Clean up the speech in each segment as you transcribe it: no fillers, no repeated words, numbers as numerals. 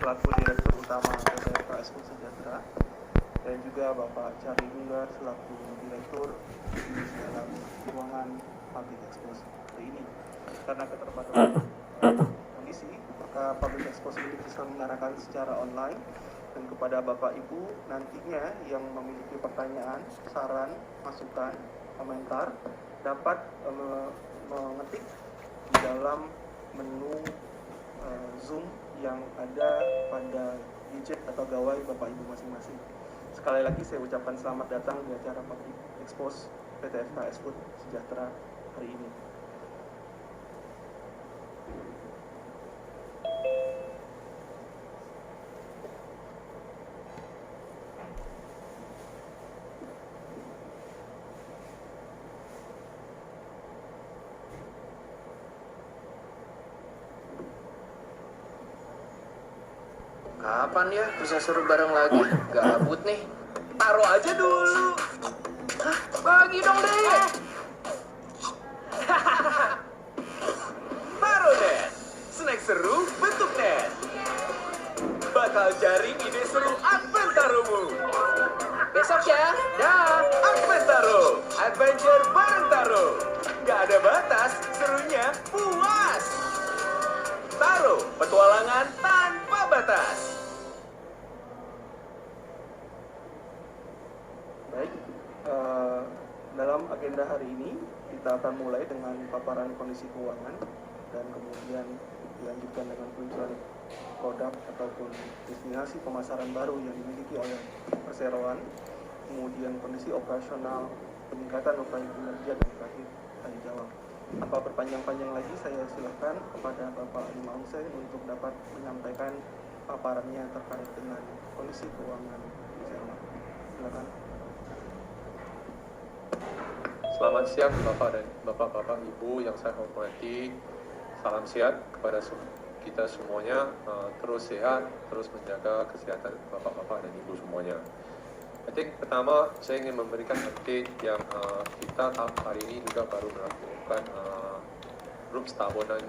selaku Direktur Utama PT FKS Food Sejahtera, dan juga Bapak Charlie Munggar selaku Direktur di dalam ruangan Public Expose hari ini. Karena keterbatasan kondisi, maka Public Expose ini diselenggarakan secara online, dan kepada Bapak Ibu nantinya yang memiliki pertanyaan, saran, masukan, komentar dapat mengetik di dalam menu Zoom yang ada pada gadget atau gawai Bapak Ibu masing-masing. Sekali lagi saya ucapkan selamat datang di acara Public Expose PT FKS Food Sejahtera hari ini. Kapan ya bisa seru bareng lagi? Gabut nih. Taruh aja dulu. Hah, bagi dong deh. Taruh deh. Snack seru bentuk net. Bakal jaring ide seru Adventaro-mu. Besok ya. Dah. Adventaro. Adventure bareng Taro. Gak ada batas, serunya puas. Taro, petualangan tanpa batas. Baik, dalam agenda hari ini kita akan mulai dengan paparan kondisi keuangan dan kemudian dilanjutkan dengan peluncuran produk ataupun destinasi pemasaran baru yang dimiliki oleh perseroan, kemudian kondisi operasional, peningkatan upaya kinerja, dan terakhir tanya jawab. Tanpa berpanjang-panjang lagi, saya silakan kepada Bapak Lima Hussein untuk dapat menyampaikan paparannya terkait dengan kondisi keuangan perseroan. Silakan. Selamat siang Bapak Ibu yang saya hormati. Salam sehat kepada kita semuanya. Terus sehat, terus menjaga kesehatan Bapak-Bapak dan Ibu semuanya. Pertama saya ingin memberikan update yang kita hari ini juga baru melakukan grup tahunan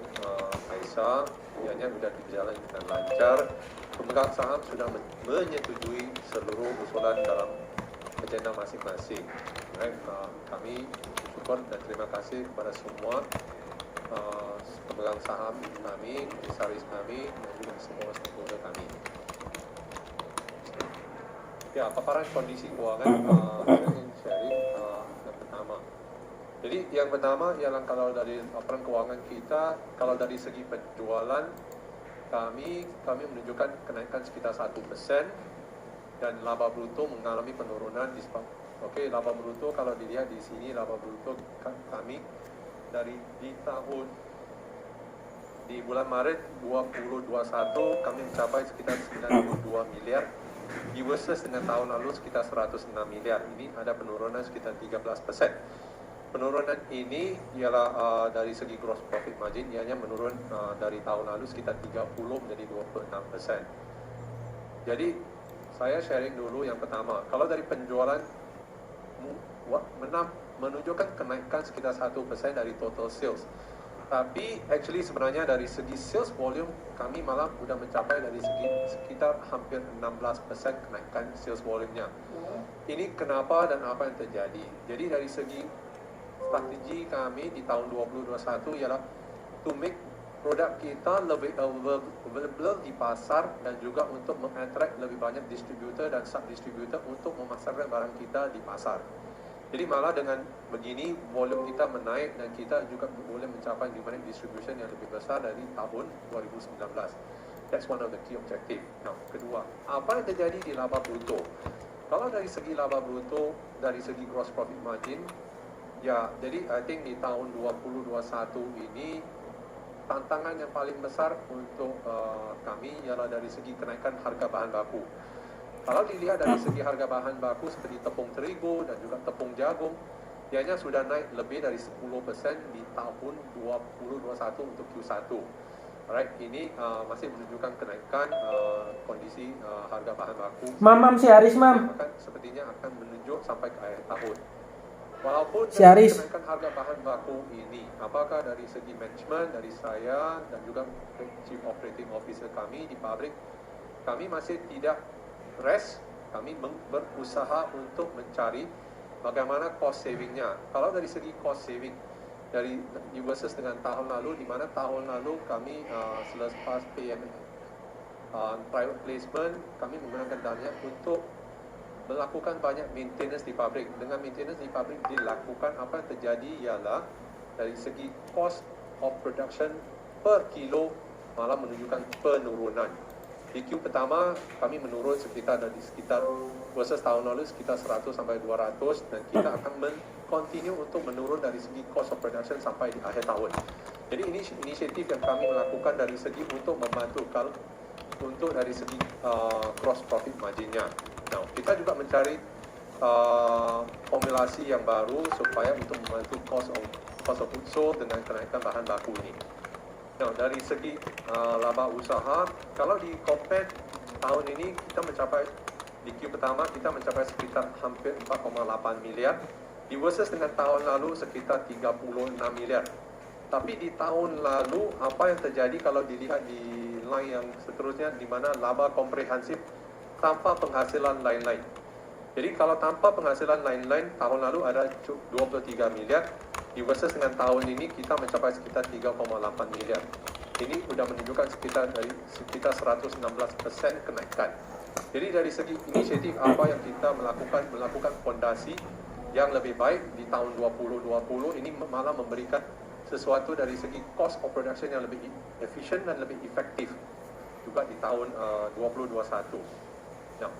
AISA, yang sudah berjalan dengan lancar. Pemegang saham sudah menyetujui seluruh usulan dalam agenda masing-masing. Kami bersyukur dan terima kasih kepada semua pemegang saham kami, komisaris kami, dan juga semua stakeholder kami. Ya, paparan kondisi keuangan saya ingin sharing yang pertama. Jadi yang pertama ialah kalau dari laporan keuangan kita, kalau dari segi penjualan kami menunjukkan kenaikan sekitar 1%, dan laba bruto mengalami penurunan di laba bruto kalau dilihat di sini, laba bruto kami di bulan Maret 2021 kami mencapai sekitar 92 miliar versus dengan tahun lalu sekitar 106 miliar. Ini ada penurunan sekitar 13%. Penurunan ini ialah dari segi gross profit margin, ianya menurun dari tahun lalu sekitar 30 menjadi 26%. Jadi saya sharing dulu yang pertama. Kalau dari penjualan menunjukkan kenaikan sekitar 1% dari total sales. Tapi actually sebenarnya dari segi sales volume kami malah sudah mencapai dari segi sekitar hampir 16% kenaikan sales volume-nya. Ini kenapa dan apa yang terjadi? Jadi dari segi strategi kami di tahun 2021 ialah to make produk kita lebih available di pasar dan juga untuk meng-attract lebih banyak distributor dan sub-distributor untuk memasarkan barang kita di pasar. Jadi malah dengan begini volume kita menaik dan kita juga boleh mencapai demand distribution yang lebih besar dari tahun 2019. That's one of the key objective. Nah, kedua, apa yang terjadi di laba bruto? Kalau dari segi laba bruto, dari segi gross profit margin, ya, jadi I think di tahun 2021 ini tantangan yang paling besar untuk kami ialah dari segi kenaikan harga bahan baku. Kalau dilihat dari segi harga bahan baku seperti tepung terigu dan juga tepung jagung, ianya sudah naik lebih dari 10% di tahun 2021 untuk Q1. Alright, ini masih menunjukkan kenaikan kondisi harga bahan baku. Mam si Aris, Mam. Sepertinya akan menunjuk sampai ke akhir tahun. Walaupun si Aris, kenaikan harga bahan baku ini, apakah dari segi manajemen, dari saya dan juga Chief Operating Officer kami di pabrik, kami masih tidak rest, kami berusaha untuk mencari bagaimana cost savingnya. Kalau dari segi cost saving, dari versus dengan tahun lalu, di mana tahun lalu kami selepas PMA private placement, kami menggunakan dana untuk melakukan banyak maintenance di pabrik. Dengan maintenance di pabrik dilakukan, apa yang terjadi ialah dari segi cost of production per kilo malah menunjukkan penurunan. Di Q pertama kami menurun sekitar versus tahun lalu sekitar 100 sampai 200, dan kita akan continue untuk menurun dari segi cost of production sampai di akhir tahun. Jadi ini inisiatif yang kami melakukan dari segi untuk membantu untuk dari segi gross profit marginnya. Nah, kita juga mencari formulasi yang baru supaya untuk membantu cost of goods sold dengan kenaikan bahan baku ini. Nah, dari segi laba usaha, kalau di compare tahun ini kita mencapai, di Q pertama kita mencapai sekitar hampir 4,8 miliar, di versus dengan tahun lalu sekitar 36 miliar. Tapi di tahun lalu apa yang terjadi kalau dilihat di line yang seterusnya, di mana laba komprehensif tanpa penghasilan lain-lain. Jadi kalau tanpa penghasilan lain-lain, tahun lalu ada 23 miliar, di versus dengan tahun ini kita mencapai sekitar 3,8 miliar. Ini sudah menunjukkan sekitar 116% kenaikan. Jadi dari segi inisiatif apa yang kita melakukan fondasi yang lebih baik di tahun 2020 ini malah memberikan sesuatu dari segi cost of production yang lebih efisien dan lebih efektif juga di tahun 2021. Nah,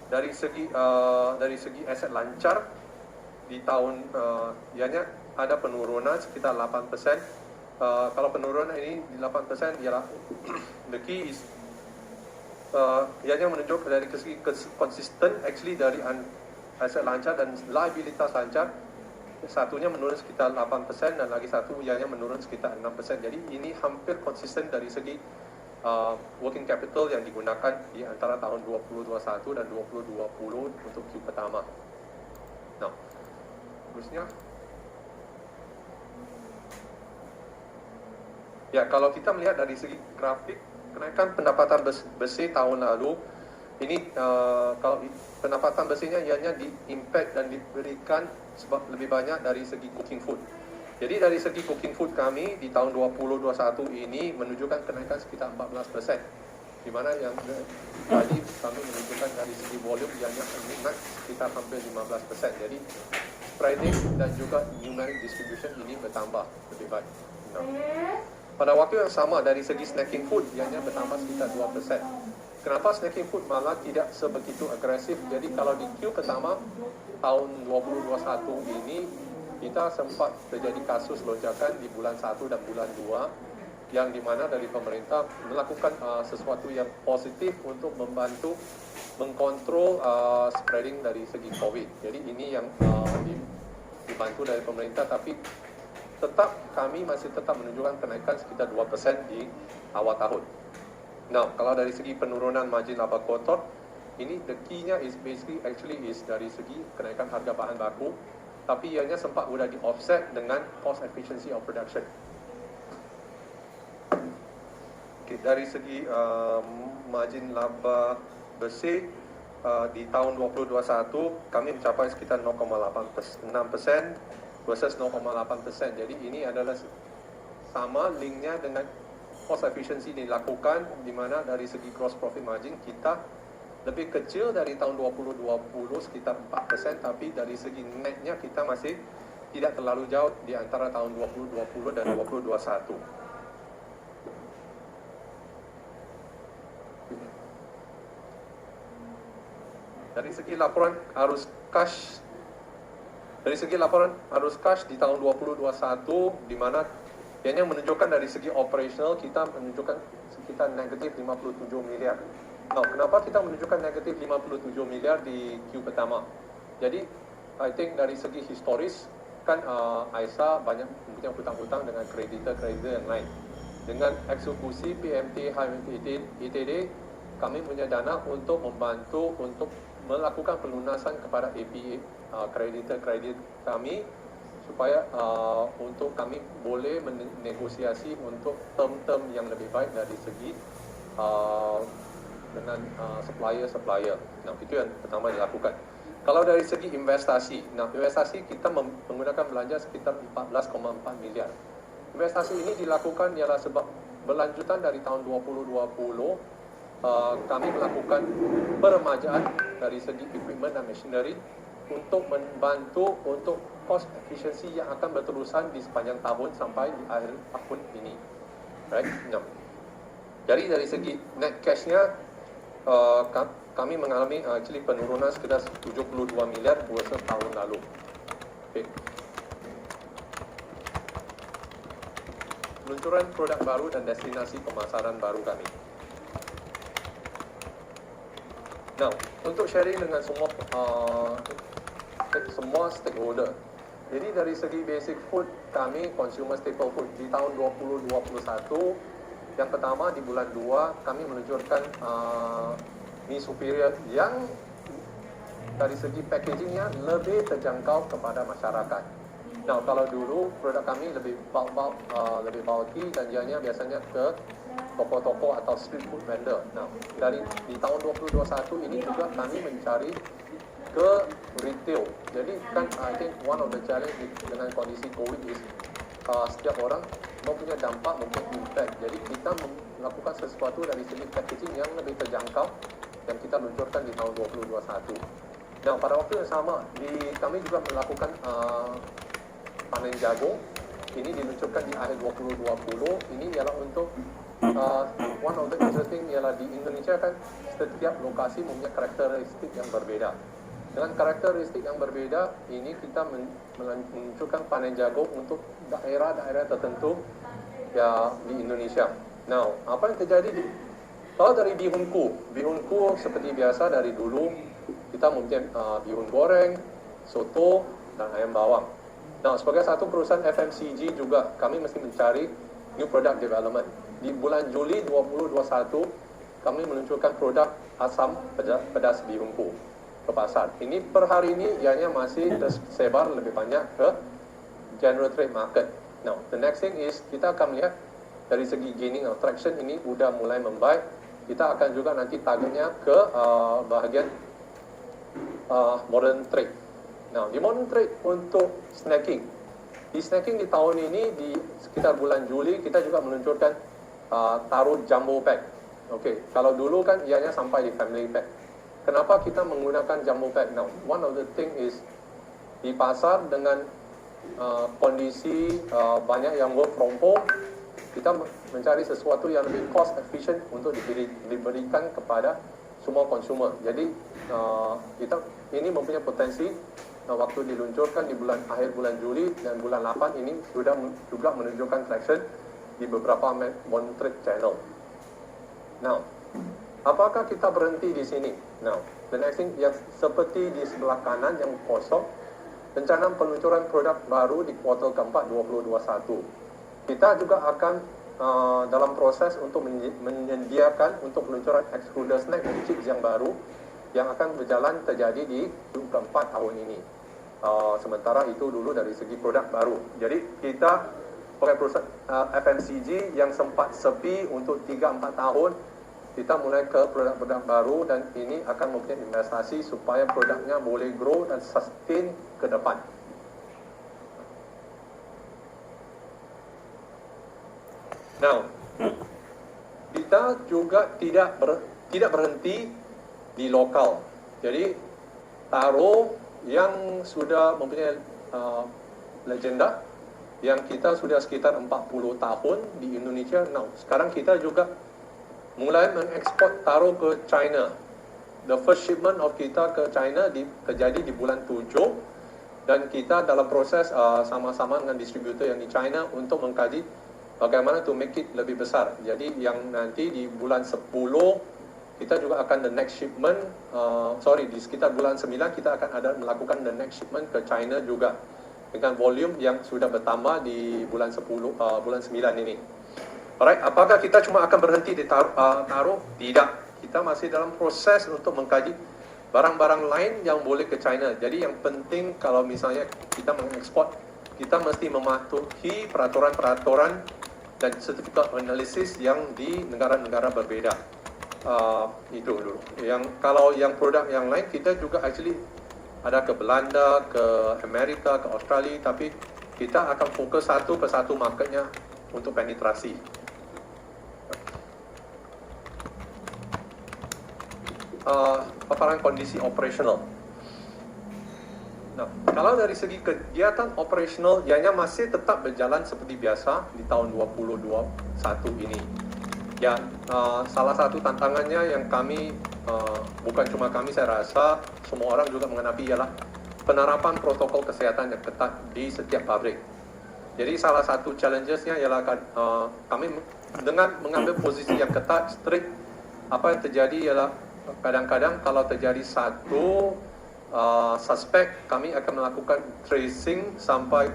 dari segi aset lancar di tahun ianya ada penurunan sekitar 8%. Kalau penurunan ini di 8% ialah the key is ianya menunjuk dari segi konsisten actually dari aset lancar dan liabilitas lancar. Satunya menurun sekitar 8% dan lagi satu ianya menurun sekitar 6%. Jadi ini hampir konsisten dari segi working capital yang digunakan di antara tahun 2021 dan 2020 untuk Q pertama. Nah, terusnya, ya kalau kita melihat dari segi grafik kenaikan pendapatan besi tahun lalu, ini kalau pendapatan besinya ianya di-impact dan diberikan sebab lebih banyak dari segi cooking food. Jadi dari segi cooking food kami di tahun 2021 ini menunjukkan kenaikan sekitar 14%. Di mana yang tadi kami menunjukkan dari segi volume ianya naik sekitar hampir 15%. Jadi spreading dan juga numeric distribution ini bertambah lebih baik. Nah, pada waktu yang sama dari segi snacking food ianya bertambah sekitar 2%. Kenapa snacking food malah tidak sebegitu agresif? Jadi kalau di Q pertama tahun 2021 ini kita sempat terjadi kasus lonjakan di bulan 1 dan bulan 2 yang dimana dari pemerintah melakukan sesuatu yang positif untuk membantu mengkontrol spreading dari segi COVID. Jadi ini yang dibantu dari pemerintah, tapi kami masih tetap menunjukkan kenaikan sekitar 2% di awal tahun. Nah, kalau dari segi penurunan margin laba kotor, ini the key-nya is basically is dari segi kenaikan harga bahan baku, tapi ianya sempat sudah di-offset dengan cost efficiency of production. Okay, dari segi margin laba besi di tahun 2021 kami mencapai sekitar 0,6% versus 0,8%. Jadi ini adalah sama linknya dengan cost efficiency dilakukan, di mana dari segi gross profit margin kita lebih kecil dari tahun 2020 sekitar 4%, tapi dari segi netnya kita masih tidak terlalu jauh di antara tahun 2020 dan 2021. Dari segi laporan arus cash di tahun 2021, di mana yang menunjukkan dari segi operational kita menunjukkan sekitar negatif 57 miliar. Nah, kenapa kita menunjukkan negatif 57 miliar di Q pertama? Jadi, I think dari segi historis, kan Aisyah banyak punya hutang-hutang dengan kreditor yang lain. Dengan eksekusi PMT HMT kami punya dana untuk membantu untuk melakukan pelunasan kepada APA kreditor kami, supaya untuk kami boleh menegosiasi untuk term-term yang lebih baik dari segi dengan supplier. Nah, itu yang pertama dilakukan. Kalau dari segi investasi, nah investasi kita menggunakan belanja sekitar 14,4 miliar. Investasi ini dilakukan ialah sebab berlanjutan dari tahun 2020 kami melakukan peremajaan dari segi equipment dan machinery untuk membantu untuk cost efficiency yang akan berterusan di sepanjang tahun sampai di akhir tahun ini. Right? Nah, jadi dari segi net cash-nya kami mengalami actually penurunan sekitar 72 miliar versus tahun lalu. Okay. Peluncuran produk baru dan destinasi pemasaran baru kami. Now, untuk sharing dengan semua stakeholder. Jadi dari segi basic food, kami consumer staple food di tahun 2021, yang pertama di bulan 2 kami meluncurkan mie superior yang dari segi packagingnya lebih terjangkau kepada masyarakat. Nah, kalau dulu produk kami lebih lebih bulky dan biasanya ke toko-toko atau street food vendor. Nah, di tahun 2021 ini juga kami mencari ke retail. Jadi kan I think one of the challenge dengan kondisi COVID is setiap orang mempunyai dampak, mempunyai impact. Jadi kita melakukan sesuatu dari segi packaging yang lebih terjangkau yang kita luncurkan di tahun 2021. Nah, pada waktu yang sama kami juga melakukan panen jagung. Ini diluncurkan di akhir 2020. Ini ialah untuk one of the interesting ialah di Indonesia kan setiap lokasi mempunyai karakteristik yang berbeda. Dengan karakteristik yang berbeda, ini kita meluncurkan panen jagung untuk daerah-daerah tertentu ya di Indonesia. Now, apa yang terjadi kalau dari bihunku seperti biasa dari dulu kita mempunyai bihun goreng, soto, dan ayam bawang. Nah, sebagai satu perusahaan FMCG juga kami mesti mencari new product development. Di bulan Juli 2021 kami meluncurkan produk asam pedas bihunku ke pasar. Ini per hari ini ianya masih tersebar lebih banyak ke general trade market. Now, the next thing is kita akan melihat dari segi gaining of traction ini sudah mulai membaik. Kita akan juga nanti targetnya ke bahagian modern trade. Nah, di modern trade untuk snacking. Di snacking di tahun ini di sekitar bulan Juli kita juga meluncurkan taruh jumbo pack. Okey, kalau dulu kan ianya sampai di family pack. Kenapa kita menggunakan jumbo pack? Now, one of the thing is di pasar dengan kondisi banyak yang work from home, kita mencari sesuatu yang lebih cost efficient untuk diberikan kepada semua konsumer. Jadi kita ini mempunyai potensi waktu diluncurkan di akhir bulan Juli dan bulan 8 ini sudah juga menunjukkan traction di beberapa modern trade channel. Now, apakah kita berhenti di sini? Now, the next thing yang seperti di sebelah kanan yang kosong, rencana peluncuran produk baru di kuartal keempat 2021. Kita juga akan dalam proses untuk menyediakan untuk peluncuran extruder snack dan chips yang baru yang akan berjalan terjadi di keempat tahun ini. Sementara itu dulu dari segi produk baru. Jadi kita sebagai perusahaan FMCG yang sempat sepi untuk 3-4 tahun, kita mulai ke produk-produk baru dan ini akan mempunyai investasi supaya produknya boleh grow dan sustain ke depan. Now, kita juga tidak berhenti di lokal. Jadi, Taro yang sudah mempunyai legenda, yang kita sudah sekitar 40 tahun di Indonesia. Now, sekarang kita juga mulai mengekspor Taro ke China. The first shipment of kita ke China terjadi di bulan 7 dan kita dalam proses sama-sama dengan distributor yang di China untuk mengkaji bagaimana to make it lebih besar. Jadi yang nanti di bulan 10 kita juga akan the next shipment, di sekitar bulan 9 kita akan melakukan the next shipment ke China juga dengan volume yang sudah bertambah di bulan 9 ini. Alright, apakah kita cuma akan berhenti di Taro? Tidak. Kita masih dalam proses untuk mengkaji barang-barang lain yang boleh ke China. Jadi yang penting kalau misalnya kita mengekspor, kita mesti mematuhi peraturan-peraturan dan sertifikat analisis yang di negara-negara berbeda. itu dulu. Kalau yang produk yang lain kita juga actually ada ke Belanda, ke Amerika, ke Australia, tapi kita akan fokus satu persatu marketnya untuk penetrasi. Paparan kondisi operasional. Nah, kalau dari segi kegiatan operasional, ianya masih tetap berjalan seperti biasa di tahun 2021 ini. Ya, salah satu tantangannya yang kami, bukan cuma kami, saya rasa semua orang juga menghadapi ialah penerapan protokol kesehatan yang ketat di setiap pabrik. Jadi salah satu challenges-nya ialah kami dengan mengambil posisi yang ketat, strict, apa yang terjadi ialah kadang-kadang kalau terjadi satu suspek, kami akan melakukan tracing sampai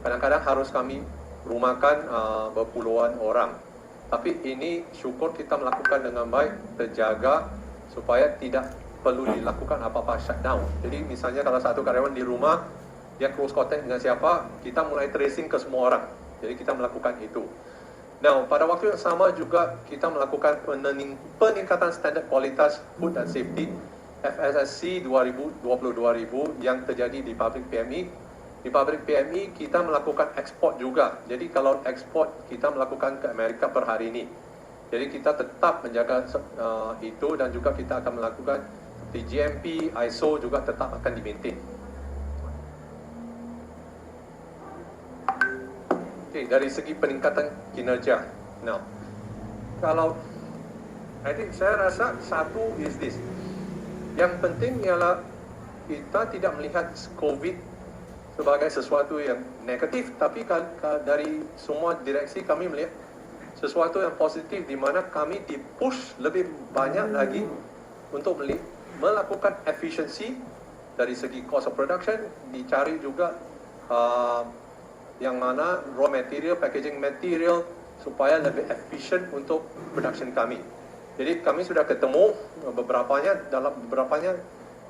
kadang-kadang harus kami rumahkan berpuluhan orang. Tapi ini syukur kita melakukan dengan baik, terjaga supaya tidak perlu dilakukan apa-apa shutdown. Jadi misalnya kalau satu karyawan di rumah, dia close contact dengan siapa, kita mulai tracing ke semua orang. Jadi kita melakukan itu. Nah, pada waktu yang sama juga kita melakukan peningkatan standar kualitas food and safety FSSC 2020 yang terjadi di pabrik PME. Di pabrik PME kita melakukan ekspor juga. Jadi kalau ekspor kita melakukan ke Amerika per hari ini. Jadi kita tetap menjaga itu dan juga kita akan melakukan di GMP, ISO juga tetap akan dimaintain. Okay, dari segi peningkatan kinerja. Now, kalau I think saya rasa satu is this. Yang penting ialah kita tidak melihat COVID sebagai sesuatu yang negatif, tapi dari semua direksi kami melihat sesuatu yang positif di mana kami dipush lebih banyak lagi untuk melakukan efisiensi dari segi cost of production, dicari juga yang mana raw material, packaging material supaya lebih efisien untuk production kami. Jadi kami sudah ketemu beberapanya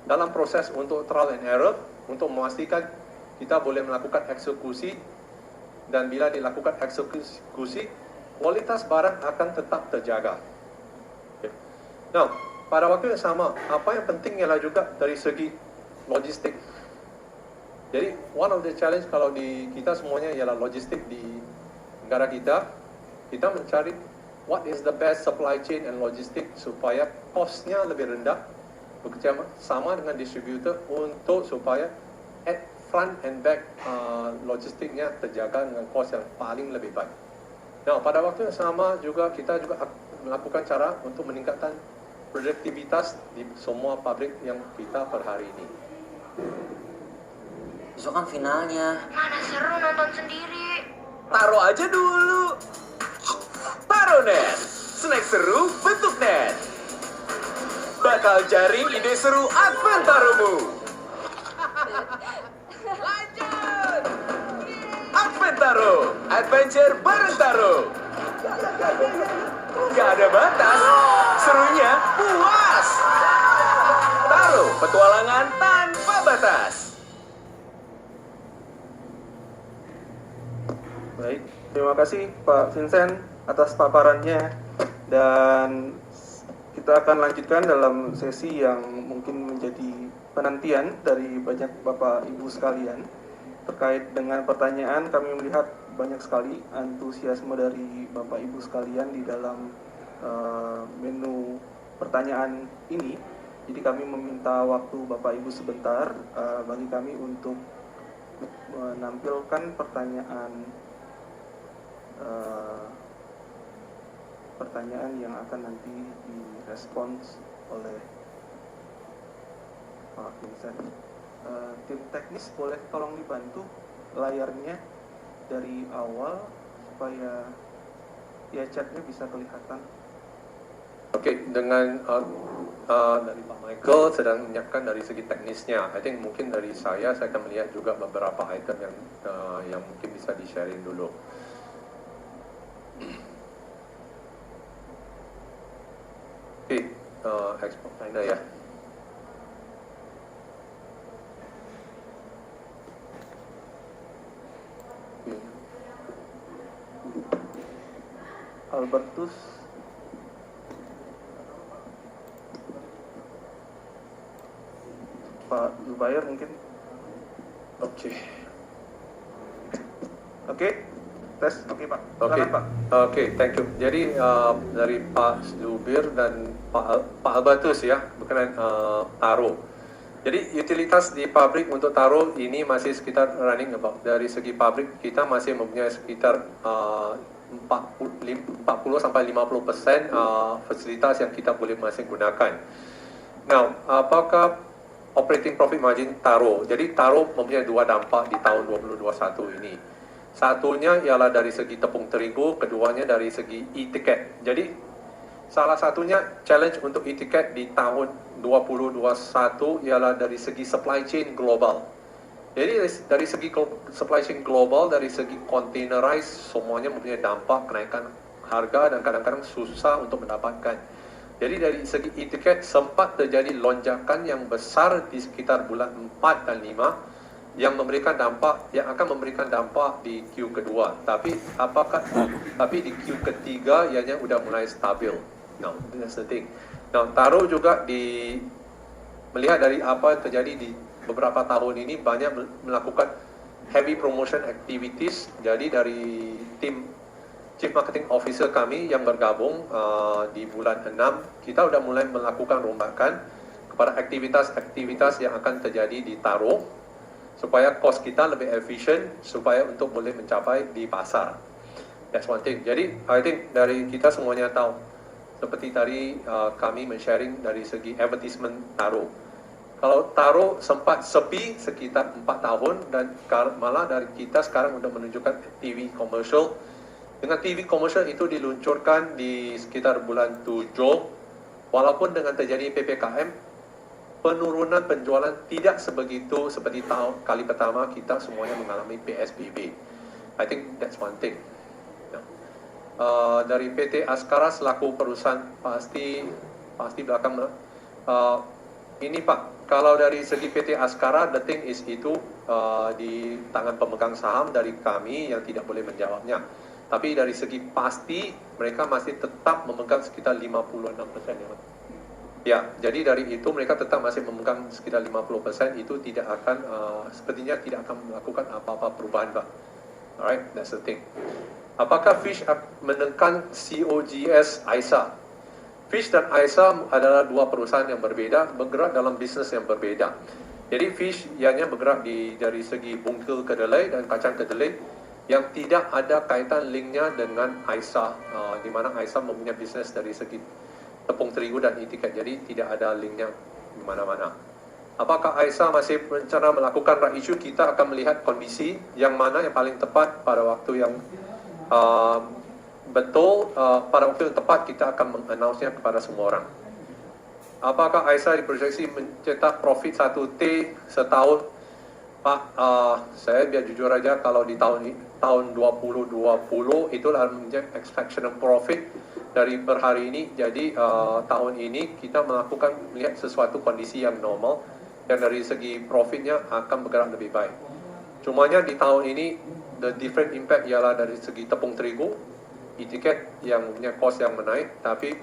dalam proses untuk trial and error untuk memastikan kita boleh melakukan eksekusi, dan bila dilakukan eksekusi, kualitas barang akan tetap terjaga. Okay. Now, pada waktu yang sama, apa yang penting ialah juga dari segi logistik. Jadi one of the challenge kalau di kita semuanya ialah logistik di negara kita mencari what is the best supply chain and logistik supaya cost-nya lebih rendah, bekerja sama dengan distributor untuk supaya at front and back logistiknya terjaga dengan cost yang paling lebih baik. Nah, pada waktu yang sama juga kita juga melakukan cara untuk meningkatkan produktivitas di semua pabrik yang kita per hari ini. Besok kan finalnya. Mana seru nonton sendiri. Taruh aja dulu. Taruhnet, snack seru bentuk net. Bakal jaring ide seru Adventarumu. Lanjut. Adventaro, adventure bareng Taro. Gak ada batas, serunya puas. Taro, petualangan tanpa batas. Baik, terima kasih Pak Vincent atas paparannya, dan kita akan lanjutkan dalam sesi yang mungkin menjadi penantian dari banyak Bapak Ibu sekalian. Terkait dengan pertanyaan, kami melihat banyak sekali antusiasme dari Bapak Ibu sekalian di dalam menu pertanyaan ini. Jadi kami meminta waktu Bapak Ibu sebentar bagi kami untuk menampilkan pertanyaan yang akan nanti direspons oleh Pak Vincent. Tim teknis boleh tolong dibantu layarnya dari awal supaya ya chatnya bisa kelihatan. Oke, dengan dari Pak Michael sedang menyiapkan dari segi teknisnya. I think mungkin dari saya akan melihat juga beberapa item yang mungkin bisa di-sharing dulu. Oke, export China ya. Albertus Pak Zubair mungkin. Oke. Oke, tes. Oke Pak. Oke, Silakan Pak. Oke, thank you. Jadi dari Pak Zubir dan Pak Albertus ya, berkenaan Taro. Jadi utilitas di pabrik untuk Taro ini masih sekitar running about. Dari segi pabrik kita masih mempunyai sekitar 40 sampai 50% fasilitas yang kita boleh masih gunakan. Now, apakah operating profit margin Taro? Jadi Taro mempunyai dua dampak di tahun 2021 ini. Satunya ialah dari segi tepung terigu, keduanya dari segi e-ticket. Jadi salah satunya challenge untuk e-ticket di tahun 2021 ialah dari segi supply chain global. Jadi dari segi supply chain global, dari segi containerized, semuanya mempunyai dampak kenaikan harga dan kadang-kadang susah untuk mendapatkan. Jadi dari segi e-ticket sempat terjadi lonjakan yang besar di sekitar bulan 4 dan 5 yang akan memberikan dampak di Q kedua. Tapi di Q ketiga ianya sudah mulai stabil. Now, that's the thing. Now, Taro juga melihat dari apa yang terjadi di beberapa tahun ini banyak melakukan heavy promotion activities. Jadi dari tim Chief Marketing Officer kami yang bergabung di bulan 6, kita sudah mulai melakukan rombakan kepada aktivitas-aktivitas yang akan terjadi di Taro supaya cost kita lebih efisien, supaya untuk boleh mencapai di pasar. That's one thing. Jadi, I think dari kita semuanya tahu, seperti tadi kami men-sharing dari segi advertisement Taro. Kalau Taro sempat sepi sekitar 4 tahun, dan malah dari kita sekarang sudah menunjukkan TV commercial. Dengan TV commercial itu diluncurkan di sekitar bulan 7, walaupun dengan terjadi PPKM, penurunan penjualan tidak sebegitu seperti kali pertama kita semuanya mengalami PSBB. I think that's one thing. Dari PT Askara selaku perusahaan pasti belakang ini Pak, kalau dari segi PT Askara, the thing is itu di tangan pemegang saham dari kami yang tidak boleh menjawabnya. Tapi dari segi pasti mereka masih tetap memegang sekitar 56% ya Pak. Ya, jadi dari itu mereka tetap masih memegang sekitar 50%, itu tidak akan, sepertinya tidak akan melakukan apa-apa perubahan Pak. Alright, that's the thing. Apakah Fish menekan COGS AISA? Fish dan AISA adalah dua perusahaan yang berbeda, bergerak dalam bisnis yang berbeda. Jadi Fish ianya bergerak dari segi bungkil kedelai dan kacang kedelai yang tidak ada kaitan linknya dengan AISA, di mana AISA mempunyai bisnis dari segi tepung terigu dan e-ticket, jadi tidak ada linknya di mana-mana. Apakah AISA masih berencana melakukan right issue? Kita akan melihat kondisi yang mana yang paling tepat pada waktu yang betul, pada waktu yang tepat kita akan mengannounce-nya kepada semua orang. Apakah AISA diproyeksi mencetak profit 1T setahun? Pak, saya biar jujur aja, kalau di tahun 2020 itulah menjadi extraction profit dari per hari ini. Jadi tahun ini kita melihat sesuatu kondisi yang normal dan dari segi profitnya akan bergerak lebih baik. Cumanya di tahun ini the different impact ialah dari segi tepung terigu, e-ticket yang punya cost yang menaik, tapi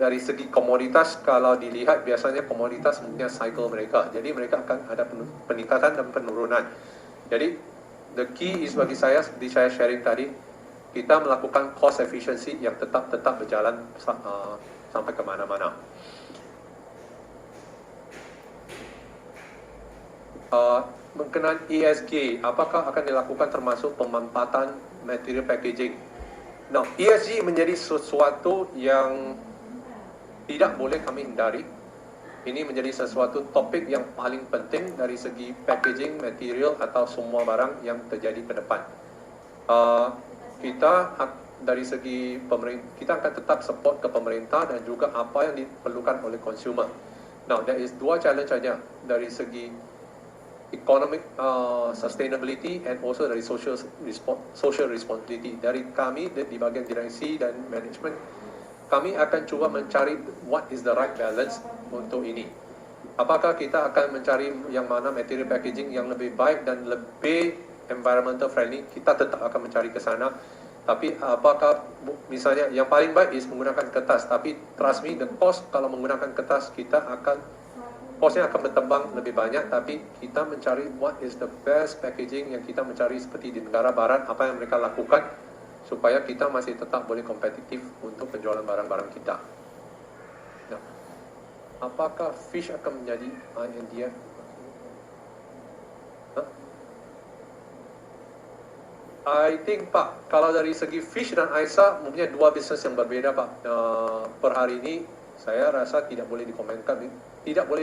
dari segi komoditas kalau dilihat biasanya komoditas punya cycle mereka. Jadi mereka akan ada peningkatan dan penurunan. Jadi the key is bagi saya, seperti saya sharing tadi, kita melakukan cost efficiency yang tetap berjalan sampai kemana-mana. Mengenai ESG, apakah akan dilakukan termasuk pemanfaatan material packaging? Nah, ESG menjadi sesuatu yang tidak boleh kami hindari. Ini menjadi sesuatu topik yang paling penting dari segi packaging, material atau semua barang yang terjadi ke depan. Kita dari segi pemerintah, kita akan tetap support ke pemerintah dan juga apa yang diperlukan oleh consumer. Now, there is dua challenge saja dari segi economic sustainability and also dari social responsibility. Dari kami di bagian direksi dan management, kami akan cuba mencari what is the right balance untuk ini. Apakah kita akan mencari yang mana material packaging yang lebih baik dan lebih environmental friendly? Kita tetap akan mencari ke sana. Tapi apakah misalnya yang paling baik is menggunakan kertas, tapi trust me, the cost kalau menggunakan kertas kita akan kosnya akan bertembang lebih banyak, tapi kita mencari what is the best packaging yang kita mencari seperti di negara barat, apa yang mereka lakukan supaya kita masih tetap boleh kompetitif untuk penjualan barang-barang kita. Nah, apakah fish akan menjadi INDF? I think Pak, kalau dari segi Fish dan Aisyah mempunyai dua bisnes yang berbeda Pak. Per hari ini saya rasa tidak boleh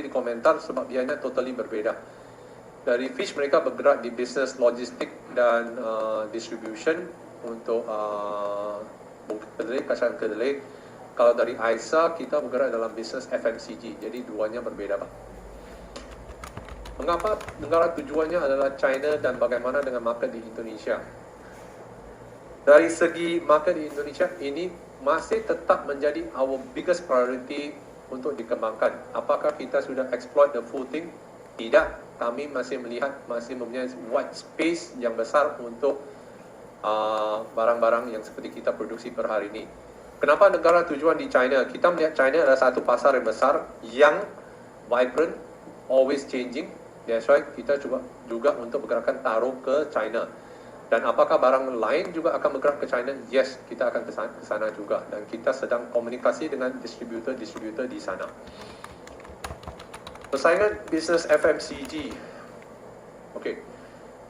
dikomentar sebab dianya totally berbeda. Dari Fish mereka bergerak di bisnes logistik dan distribution untuk kedelai, kacang kedelai. Kalau dari Aisyah kita bergerak dalam bisnes FMCG, jadi duanya berbeda Pak. Mengapa negara tujuannya adalah China dan bagaimana dengan market di Indonesia? Dari segi market di Indonesia ini masih tetap menjadi our biggest priority untuk dikembangkan. Apakah kita sudah exploit the full thing? Tidak. Kami masih melihat masih mempunyai white space yang besar untuk barang-barang yang seperti kita produksi per hari ini. Kenapa negara tujuan di China? Kita melihat China adalah satu pasar yang besar, yang vibrant, always changing. That's why kita juga untuk bergerakkan taruh ke China. Dan apakah barang lain juga akan bergerak ke China? Yes, kita akan ke sana juga. Dan kita sedang komunikasi dengan distributor di sana. Persaingan bisnes FMCG. Okay.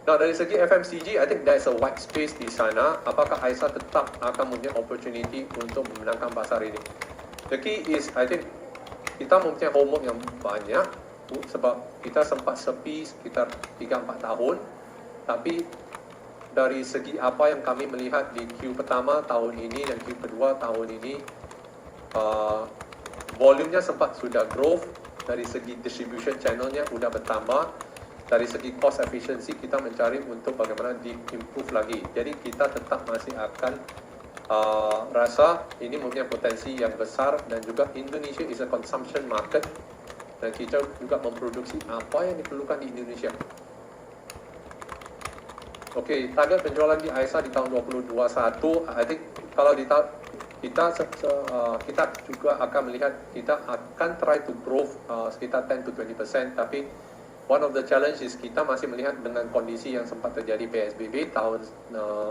Nah, dari segi FMCG, I think there is a white space di sana. Apakah Aisyah tetap akan mempunyai opportunity untuk memenangkan pasar ini? The key is, I think, kita mempunyai homework yang banyak. Sebab kita sempat sepi sekitar 3-4 tahun. Tapi dari segi apa yang kami melihat di Q pertama tahun ini dan Q kedua tahun ini, volumenya sempat sudah growth. Dari segi distribution channelnya sudah bertambah. Dari segi cost efficiency kita mencari untuk bagaimana di-improve lagi. Jadi kita tetap masih akan rasa ini mempunyai potensi yang besar, dan juga Indonesia is a consumption market, dan kita juga memproduksi apa yang diperlukan di Indonesia. Okey, target penjualan di Aisyah di tahun 2021, I think kalau kita juga akan melihat kita akan try to grow sekitar 10-20%, tapi one of the challenge is kita masih melihat dengan kondisi yang sempat terjadi PSBB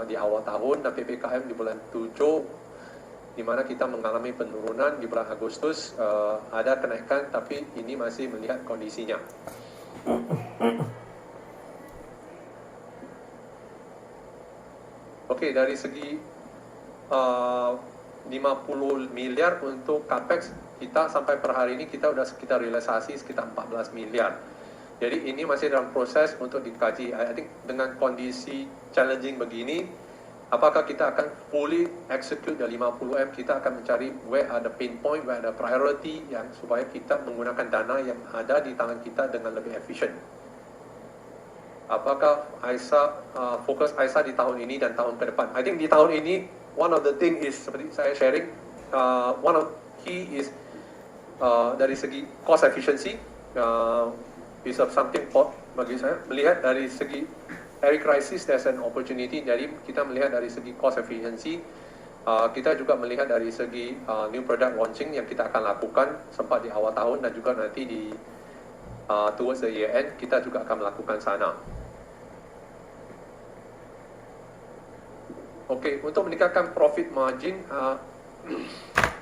di awal tahun dan PPKM di bulan 7, di mana kita mengalami penurunan. Di bulan Agustus ada kenaikan, tapi ini masih melihat kondisinya. Okey, dari segi 50 miliar untuk capex, kita sampai per hari ini kita sudah sekitar realisasi sekitar 14 miliar. Jadi ini masih dalam proses untuk dikaji. I think dengan kondisi challenging begini, apakah kita akan fully execute dari 50M? Kita akan mencari where are the pain point, where are the priority, yang supaya kita menggunakan dana yang ada di tangan kita dengan lebih efisien. Apakah Aisyah fokus Aisyah di tahun ini dan tahun ke depan? I think di tahun ini one of the thing is seperti saya sharing, one of key is dari segi cost efficiency, is of something bagi saya. Melihat dari segi every crisis there's an opportunity. Jadi kita melihat dari segi cost efficiency, kita juga melihat dari segi new product launching yang kita akan lakukan sempat di awal tahun, dan juga nanti di towards the year end kita juga akan melakukan sana. Okey, untuk meningkatkan profit margin,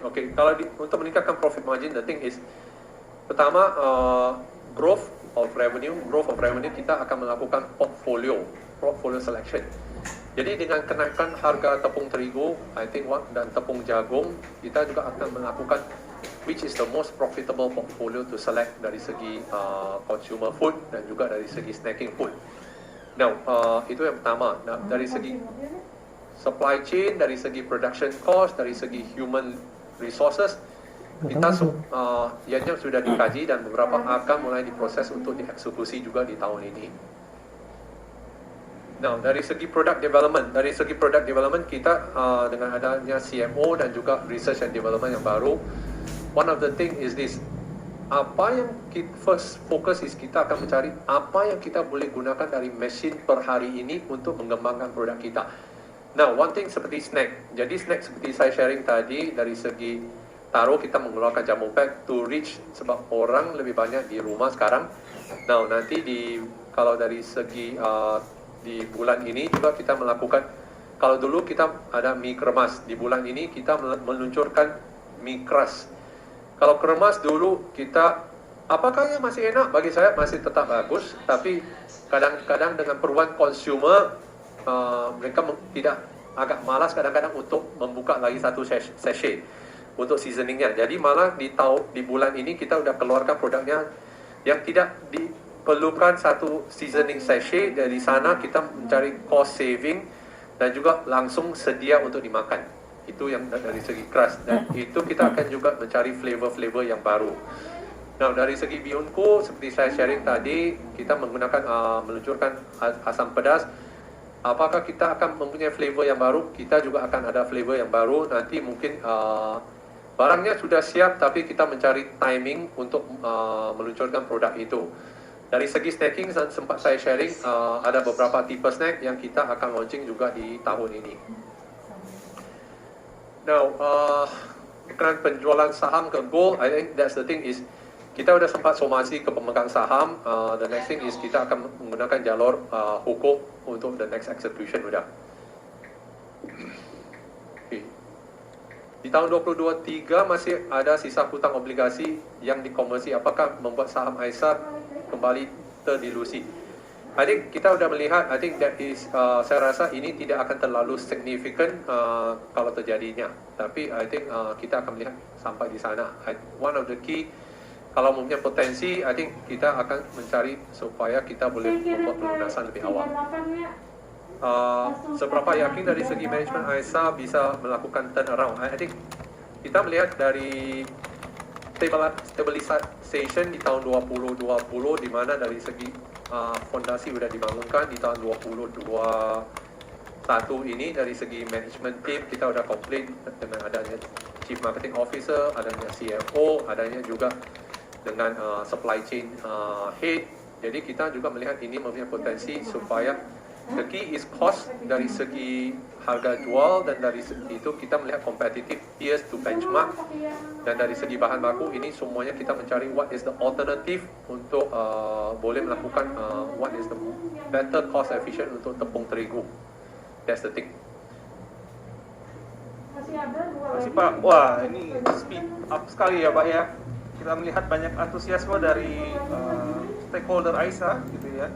okey, kalau untuk meningkatkan profit margin, the thing is, pertama, growth of revenue kita akan melakukan portfolio selection. Jadi dengan kenaikan harga tepung terigu, I think dan tepung jagung, kita juga akan melakukan which is the most profitable portfolio to select dari segi consumer food dan juga dari segi snacking food. Now, itu yang pertama. Nah, dari segi supply chain, dari segi production cost, dari segi human resources, kita ianya sudah dikaji dan beberapa akan mulai diproses untuk dieksekusi juga di tahun ini. Now, dari segi product development, kita dengan adanya CMO dan juga research and development yang baru, one of the thing is this, apa yang kita first focus is kita akan mencari apa yang kita boleh gunakan dari mesin per hari ini untuk mengembangkan produk kita. Now, one thing seperti snack. Jadi snack seperti saya sharing tadi, dari segi taruh kita mengeluarkan jamu pack to reach, sebab orang lebih banyak di rumah sekarang. Now nanti kalau dari segi di bulan ini juga kita melakukan, kalau dulu kita ada mie kremas, di bulan ini kita meluncurkan mie keras. Kalau kremas dulu kita, apakah yang masih enak? Bagi saya masih tetap bagus, tapi kadang-kadang dengan perubahan consumer, mereka tidak, agak malas kadang-kadang untuk membuka lagi satu sachet untuk seasoningnya. Jadi malah di bulan ini kita udah keluarkan produknya yang tidak diperlukan satu seasoning sachet. Dari sana kita mencari cost saving dan juga langsung sedia untuk dimakan. Itu yang dari segi keras, dan itu kita akan juga mencari flavor-flavor yang baru. Nah, dari segi Bihunku, seperti saya sharing tadi, kita menggunakan meluncurkan asam pedas. Apakah kita akan mempunyai flavor yang baru? Kita juga akan ada flavor yang baru. Nanti mungkin barangnya sudah siap, tapi kita mencari timing untuk meluncurkan produk itu. Dari segi snacking, sempat saya sharing, ada beberapa tipe snack yang kita akan launching juga di tahun ini. Now, berkenaan penjualan saham ke Gold, I think that's the thing is, kita sudah sempat somasi ke pemegang saham. The next thing is kita akan menggunakan jalur hukum untuk the next execution sudah. Okay. Di tahun 2023 masih ada sisa hutang obligasi yang dikomersi. Apakah membuat saham Aisyah kembali terdilusi? I think kita sudah melihat, I think that is, saya rasa ini tidak akan terlalu significant kalau terjadinya. Tapi I think kita akan melihat sampai di sana. One of the key, kalau mempunyai potensi, I think kita akan mencari supaya kita boleh membuat pelunasan lebih awal. Seberapa yakin dari segi manajemen Aisyah bisa melakukan turnaround? I think kita melihat dari stabilisation di tahun 2020, di mana dari segi fondasi sudah dibangunkan di tahun 2021 ini. Dari segi management team kita sudah complete dengan adanya Chief Marketing Officer, adanya CFO, adanya juga dengan supply chain head. Jadi kita juga melihat ini mempunyai potensi supaya the key is cost dari segi harga jual, dan dari segi itu kita melihat competitive peers to benchmark, dan dari segi bahan baku ini semuanya kita mencari what is the alternative untuk boleh melakukan what is the better cost efficient untuk tepung terigu. That's the thing. Masih Pak, wah ini speed up sekali ya Pak ya. Kita melihat banyak antusiasme dari stakeholder Aisyah gitu ya.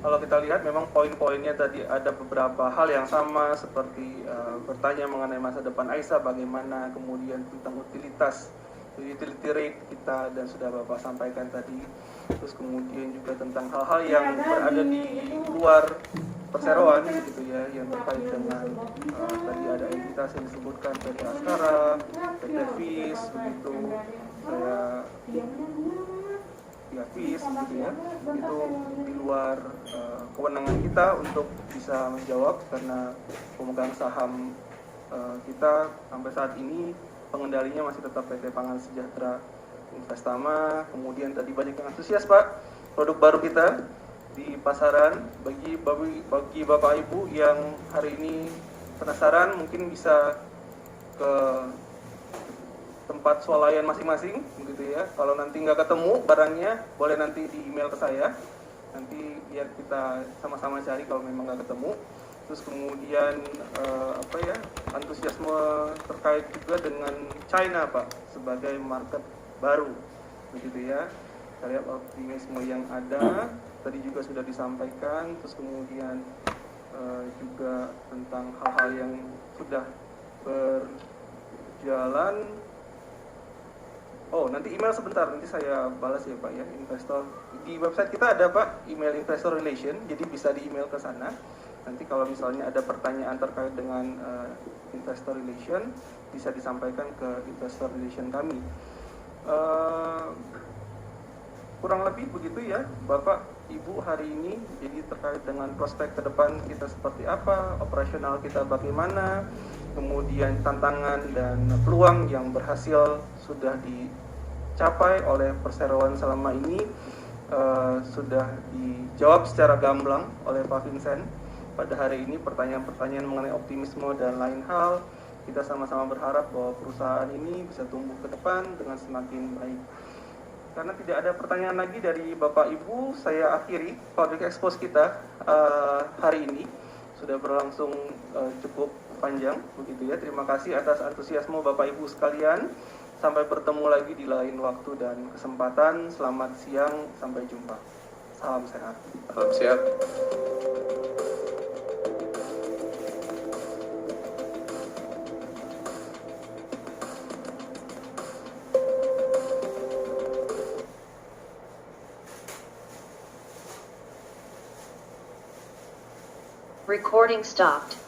Kalau kita lihat memang poin-poinnya tadi ada beberapa hal yang sama, seperti bertanya mengenai masa depan Aisyah, bagaimana, kemudian tentang utilitas, utility rate kita, dan sudah Bapak sampaikan tadi. Terus kemudian juga tentang hal-hal yang berada di luar perseroan gitu ya, yang terkait dengan tadi ada entitas yang disebutkan PT Askara, PT FIS, begitu, saya FIS gitu ya, itu di luar kewenangan kita untuk bisa menjawab, karena pemegang saham kita sampai saat ini pengendalinya masih tetap PT Pangan Sejahtera Investama. Kemudian tadi banyak yang antusias Pak, produk baru kita di pasaran. Bagi Bapak Ibu yang hari ini penasaran, mungkin bisa ke tempat swalayan masing-masing begitu ya. Kalau nanti nggak ketemu barangnya, boleh nanti di email ke saya, nanti biar kita sama-sama cari kalau memang nggak ketemu. Terus kemudian antusiasme terkait juga dengan China Pak sebagai market baru begitu ya. Kita lihat optimisme yang ada tadi juga sudah disampaikan. Terus kemudian juga tentang hal-hal yang sudah berjalan. Oh, nanti email sebentar, nanti saya balas ya Pak ya. Investor, di website kita ada Pak email investor relation, jadi bisa di email ke sana. Nanti kalau misalnya ada pertanyaan terkait dengan investor relation, bisa disampaikan ke investor relation kami. Kurang lebih begitu ya Bapak Ibu hari ini. Jadi terkait dengan prospek ke depan kita seperti apa, operasional kita bagaimana, kemudian tantangan dan peluang yang berhasil sudah dicapai oleh perseroan selama ini sudah dijawab secara gamblang oleh Pak Vincent pada hari ini. Pertanyaan-pertanyaan mengenai optimisme dan lain hal kita sama-sama berharap bahwa perusahaan ini bisa tumbuh ke depan dengan semakin baik. Karena tidak ada pertanyaan lagi dari Bapak Ibu, saya akhiri Public Expose kita hari ini. Sudah berlangsung cukup panjang, begitu ya. Terima kasih atas antusiasme Bapak Ibu sekalian. Sampai bertemu lagi di lain waktu dan kesempatan. Selamat siang, sampai jumpa. Salam sehat. Salam sehat. Recording stopped.